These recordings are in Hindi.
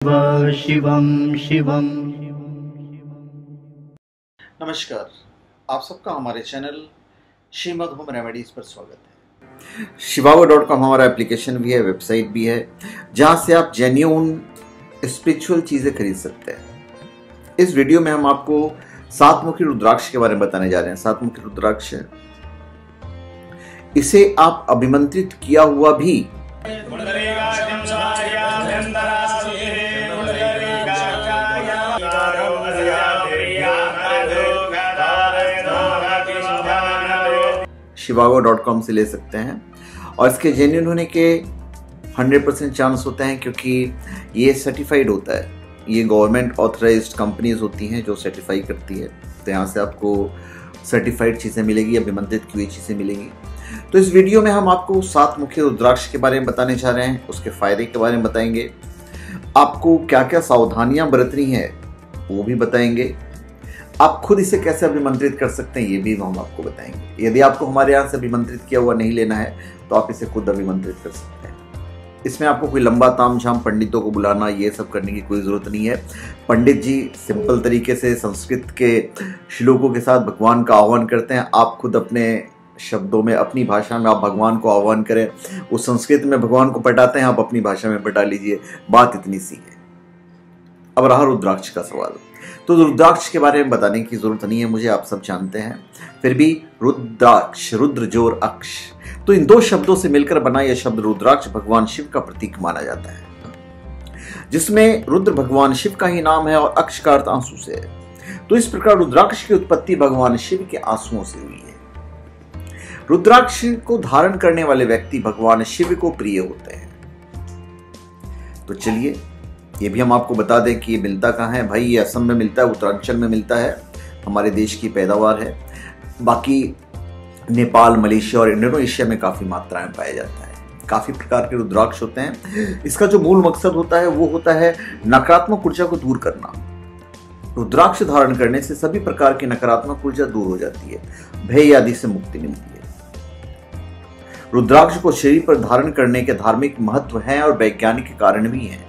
शिवं शिवं। नमस्कार, आप सबका हमारे चैनल श्रीमद होम रेमेडीज पर स्वागत है। शिवागो.com हमारा एप्लीकेशन भी है, वेबसाइट भी है, जहां से आप जेन्युइन स्पिरिचुअल चीजें खरीद सकते हैं। इस वीडियो में हम आपको सातमुखी रुद्राक्ष के बारे में बताने जा रहे हैं। सातमुखी रुद्राक्ष, इसे आप अभिमंत्रित किया हुआ भी शिवागो.com से ले सकते हैं और इसके जेन्युइन होने के 100% चांस होते हैं, क्योंकि ये सर्टिफाइड होता है। ये गवर्नमेंट ऑथराइज्ड कंपनीज होती हैं जो सर्टिफाई करती है, तो यहाँ से आपको सर्टिफाइड चीज़ें मिलेगी, अभिमंत्रित की हुई चीज़ें मिलेंगी। तो इस वीडियो में हम आपको सातमुखी रुद्राक्ष के बारे में बताने जा रहे हैं, उसके फायदे के बारे में बताएंगे, आपको क्या क्या सावधानियां बरतनी है वो भी बताएंगे, आप खुद इसे कैसे अभिमंत्रित कर सकते हैं ये भी हम आपको बताएंगे। यदि आपको हमारे यहाँ से अभिमंत्रित किया हुआ नहीं लेना है तो आप इसे खुद अभिमंत्रित कर सकते हैं। इसमें आपको कोई लंबा तामझाम पंडितों को बुलाना ये सब करने की कोई ज़रूरत नहीं है। पंडित जी सिंपल तरीके से संस्कृत के श्लोकों के साथ भगवान का आह्वान करते हैं। आप खुद अपने शब्दों में, अपनी भाषा में आप भगवान को आह्वान करें। वो संस्कृत में भगवान को पटाते हैं, आप अपनी भाषा में पटा लीजिए। बात इतनी सी है। अब रहा रुद्राक्ष का सवाल, तो रुद्राक्ष के बारे में बताने की जरूरत नहीं है मुझे, आप सब जानते हैं। फिर भी रुद्राक्ष, रुद्र जोर अक्ष, तो इन दो शब्दों से मिलकर बना यह शब्द रुद्राक्ष भगवान शिव का प्रतीक माना जाता है, जिसमें रुद्र भगवान शिव का ही नाम है और अक्ष का अर्थ आंसू से है। तो इस प्रकार रुद्राक्ष की उत्पत्ति भगवान शिव के आंसुओं से हुई है। रुद्राक्ष को धारण करने वाले व्यक्ति भगवान शिव को प्रिय होते हैं। तो चलिए ये भी हम आपको बता दें कि ये मिलता कहाँ है। भाई ये असम में मिलता है, उत्तरांचल में मिलता है, हमारे देश की पैदावार है। बाकी नेपाल, मलेशिया और इंडोनेशिया में काफ़ी मात्रा में पाया जाता है। काफ़ी प्रकार के रुद्राक्ष होते हैं। इसका जो मूल मकसद होता है वो होता है नकारात्मक ऊर्जा को दूर करना। रुद्राक्ष धारण करने से सभी प्रकार की नकारात्मक ऊर्जा दूर हो जाती है, भय आदि से मुक्ति मिलती है। रुद्राक्ष को शरीर पर धारण करने के धार्मिक महत्व हैं और वैज्ञानिक कारण भी हैं।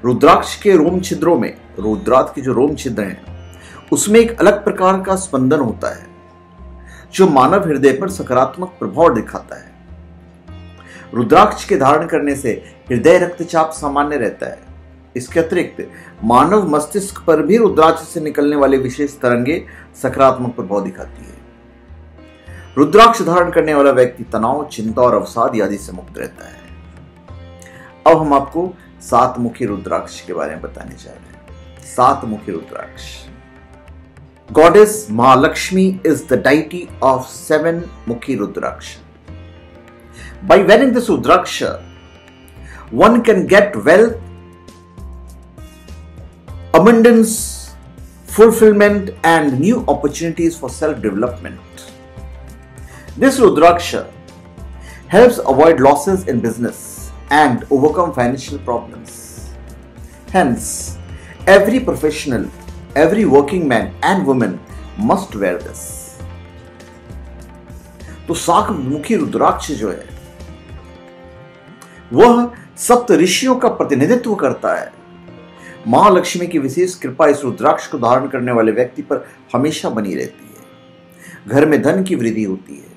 रुद्राक्ष के रोम छिद्रों में, रुद्राक्ष के जो रोम छिद्र हैं उसमें एक अलग प्रकार का स्पंदन होता है जो मानव हृदय पर सकारात्मक प्रभाव दिखाता है। रुद्राक्ष के धारण करने से हृदय रक्तचाप सामान्य रहता है। इसके अतिरिक्त मानव मस्तिष्क पर भी रुद्राक्ष से निकलने वाले विशेष तरंगे सकारात्मक प्रभाव दिखाती है। रुद्राक्ष धारण करने वाला व्यक्ति तनाव, चिंता और अवसाद आदि से मुक्त रहता है। अब हम आपको सातमुखी रुद्राक्ष के बारे में बताने जा रहे हैं। सातमुखी rudraksha, goddess Mahalakshmi is the deity of seven मुखी rudraksha. By wearing this rudraksha, one can get wealth, abundance, fulfillment, and new opportunities for self-development. This rudraksha helps avoid losses in business and overcome financial problems. Hence, every professional, every working man and woman must wear this. तो सातमुखी रुद्राक्ष जो है वह सप्त ऋषियों का प्रतिनिधित्व करता है। महालक्ष्मी की विशेष कृपा इस रुद्राक्ष को धारण करने वाले व्यक्ति पर हमेशा बनी रहती है। घर में धन की वृद्धि होती है।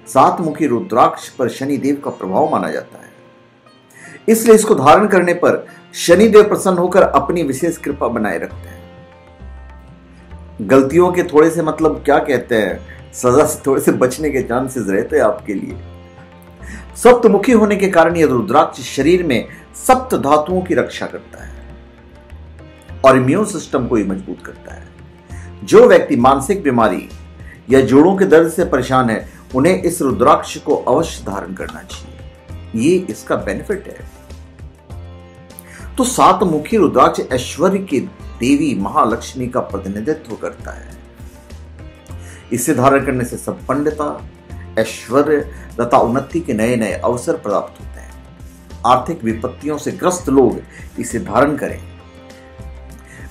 सातमुखी रुद्राक्ष पर शनिदेव का प्रभाव माना जाता है, इसलिए इसको धारण करने पर शनिदेव प्रसन्न होकर अपनी विशेष कृपा बनाए रखते हैं। गलतियों के थोड़े से मतलब क्या कहते हैं, सजा से थोड़े से बचने के चांसेस रहते हैं आपके लिए। सप्तमुखी होने के कारण यह रुद्राक्ष शरीर में सप्त धातुओं की रक्षा करता है और इम्यून सिस्टम को भी मजबूत करता है। जो व्यक्ति मानसिक बीमारी या जोड़ों के दर्द से परेशान है उन्हें इस रुद्राक्ष को अवश्य धारण करना चाहिए। ये इसका बेनिफिट है। तो सातमुखी रुद्राक्ष ऐश्वर्य की देवी महालक्ष्मी का प्रतिनिधित्व करता है। इसे धारण करने से संपन्नता, ऐश्वर्य तथा उन्नति के नए नए अवसर प्राप्त होते हैं। आर्थिक विपत्तियों से ग्रस्त लोग इसे धारण करें।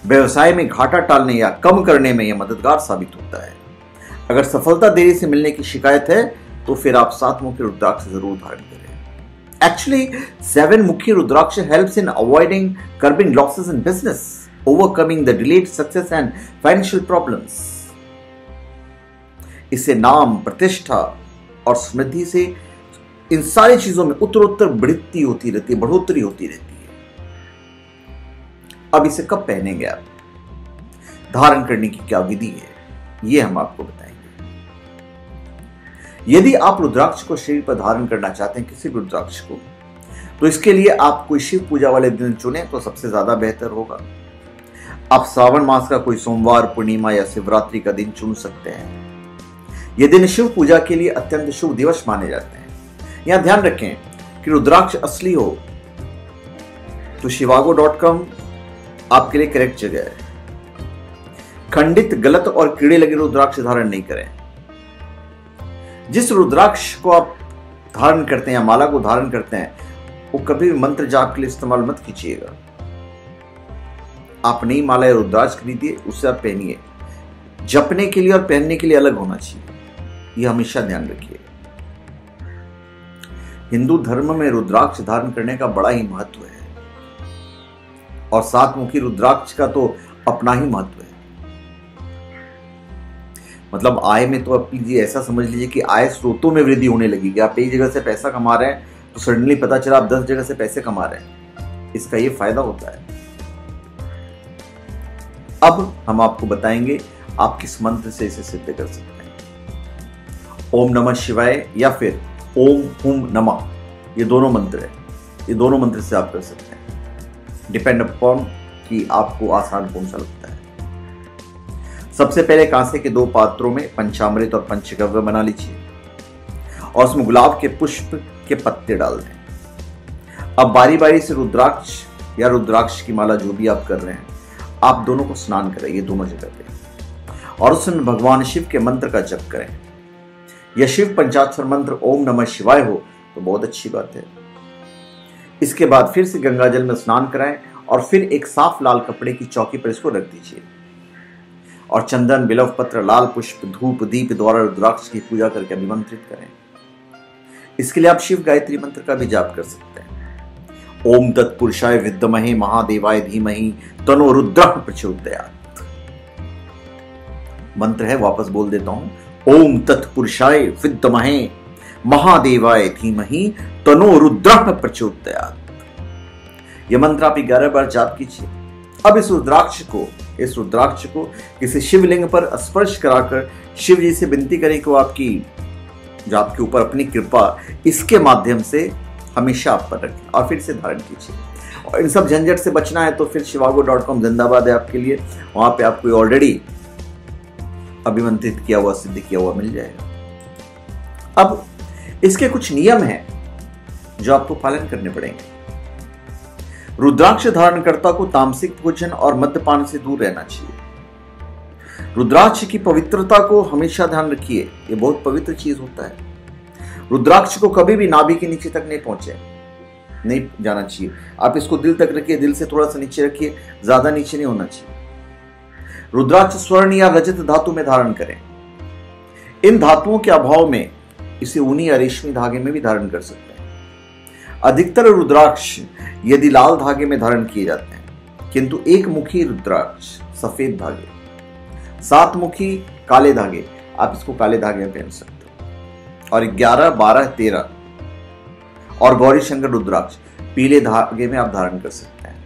व्यवसाय में घाटा टालने या कम करने में यह मददगार साबित होता है। अगर सफलता देरी से मिलने की शिकायत है तो फिर आप सातमुखी रुद्राक्ष जरूर धारण करें। Actually, 7-mukhi Rudraksha helps in avoiding curbing losses in business, overcoming the delayed success and financial problems. इससे नाम, प्रतिष्ठा और समृद्धि से इन सारी चीजों में उत्तरोत्तर बढ़ोतरी होती रहती है। अब इसे कब पहनेंगे आप, धारण करने की क्या विधि है, ये हम आपको बताएंगे। यदि आप रुद्राक्ष को शरीर पर धारण करना चाहते हैं, किसी रुद्राक्ष को, तो इसके लिए आप कोई शिव पूजा वाले दिन चुने तो सबसे ज्यादा बेहतर होगा। आप श्रावण मास का कोई सोमवार, पूर्णिमा या शिवरात्रि का दिन चुन सकते हैं। ये दिन शिव पूजा के लिए अत्यंत शुभ दिवस माने जाते हैं। यहां ध्यान रखें कि रुद्राक्ष असली हो तो shivago.com आपके लिए करेक्ट जगह है। खंडित, गलत और कीड़े लगे रुद्राक्ष धारण नहीं करें। जिस रुद्राक्ष को आप धारण करते हैं या माला को धारण करते हैं, वो कभी भी मंत्र जाप के लिए इस्तेमाल मत कीजिएगा। आप नई माला या रुद्राक्ष खरीदिए, उससे आप पहनिए। जपने के लिए और पहनने के लिए अलग होना चाहिए, यह हमेशा ध्यान रखिए। हिंदू धर्म में रुद्राक्ष धारण करने का बड़ा ही महत्व है और 7-मुखी रुद्राक्ष का तो अपना ही महत्व है। मतलब आय में तो आप लीजिए, ऐसा समझ लीजिए कि आय स्रोतों में वृद्धि होने लगेगी। आप एक जगह से पैसा कमा रहे हैं तो सडनली पता चला आप 10 जगह से पैसे कमा रहे हैं। इसका ये फायदा होता है। अब हम आपको बताएंगे आप किस मंत्र से इसे सिद्ध कर सकते हैं। ओम नमः शिवाय या फिर ओम हुम नमः, ये दोनों मंत्र है। ये दोनों मंत्र से आप कर सकते हैं, डिपेंड अपॉन कि आपको आसान कौन सा लगता है। सबसे पहले कांसे के 2 पात्रों में पंचामृत और पंचगव्य बना लीजिए और उसमें गुलाब के पुष्प के पत्ते डाल दें। अब बारी बारी से रुद्राक्ष या रुद्राक्ष की माला जो भी आप कर रहे हैं, आप दोनों को स्नान कराइए दोनों जगह पे और उसमें भगवान शिव के मंत्र का जप करें। यह शिव पंचाक्षर मंत्र ओम नमः शिवाय हो तो बहुत अच्छी बात है। इसके बाद फिर से गंगा जल में स्नान कराएं और फिर एक साफ लाल कपड़े की चौकी पर इसको रख दीजिए और चंदन, बिलव पत्र, लाल पुष्प, धूप, दीप द्वारा रुद्राक्ष की पूजा करके अभिमंत्रित करें। इसके लिए आप शिव गायत्री मंत्र का भी जाप कर सकते हैं। ओम तत्पुरुषाय विद्महे महादेवाय धीमहि तनो रुद्रः प्रचोदयात्। मंत्र है, वापस बोल देता हूं। ओम तत्पुरुषाय विद्महे महादेवाय धीमहि तनो रुद्रः प्रचोदयात्। यह मंत्र आप 11 बार जाप कीजिए। अब इस रुद्राक्ष को किसी शिवलिंग पर स्पर्श कराकर शिव जी से विनती करें कि वो आपके ऊपर अपनी कृपा इसके माध्यम से हमेशा आप पर रखें और फिर से धारण कीजिए। और इन सब झंझट से बचना है तो फिर shivago.com जिंदाबाद है आपके लिए। वहां पे आपको ऑलरेडी अभिमंत्रित किया हुआ, सिद्ध किया हुआ मिल जाएगा। अब इसके कुछ नियम हैं जो आपको पालन करने पड़ेंगे। रुद्राक्ष धारणकर्ता को तामसिक भोजन और मद्यपान से दूर रहना चाहिए। रुद्राक्ष की पवित्रता को हमेशा ध्यान रखिए, यह बहुत पवित्र चीज होता है। रुद्राक्ष को कभी भी नाभि के नीचे तक नहीं जाना चाहिए। आप इसको दिल तक रखिए, दिल से थोड़ा सा नीचे रखिए, ज्यादा नीचे नहीं होना चाहिए। रुद्राक्ष स्वर्ण या रजत धातु में धारण करें। इन धातुओं के अभाव में इसे ऊनी या रेशमी धागे में भी धारण कर सकते हैं। अधिकतर रुद्राक्ष यदि लाल धागे में धारण किए जाते हैं, किंतु 1-मुखी रुद्राक्ष सफेद धागे, 7-मुखी काले धागे, आप इसको काले धागे में पहन सकते हो। और 11, 12, 13 और गौरी शंकर रुद्राक्ष पीले धागे में आप धारण कर सकते हैं।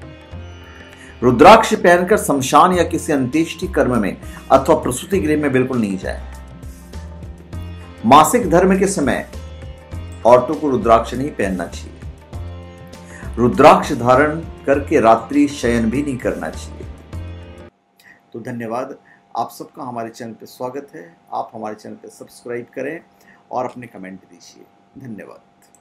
रुद्राक्ष पहनकर शमशान या किसी अंत्येष्टि कर्म में अथवा प्रसूति गृह में बिल्कुल नहीं जाए। मासिक धर्म के समय औरतों को रुद्राक्ष नहीं पहनना चाहिए। रुद्राक्ष धारण करके रात्रि शयन भी नहीं करना चाहिए। तो धन्यवाद, आप सबका हमारे चैनल पर स्वागत है। आप हमारे चैनल पर सब्सक्राइब करें और अपने कमेंट दीजिए। धन्यवाद।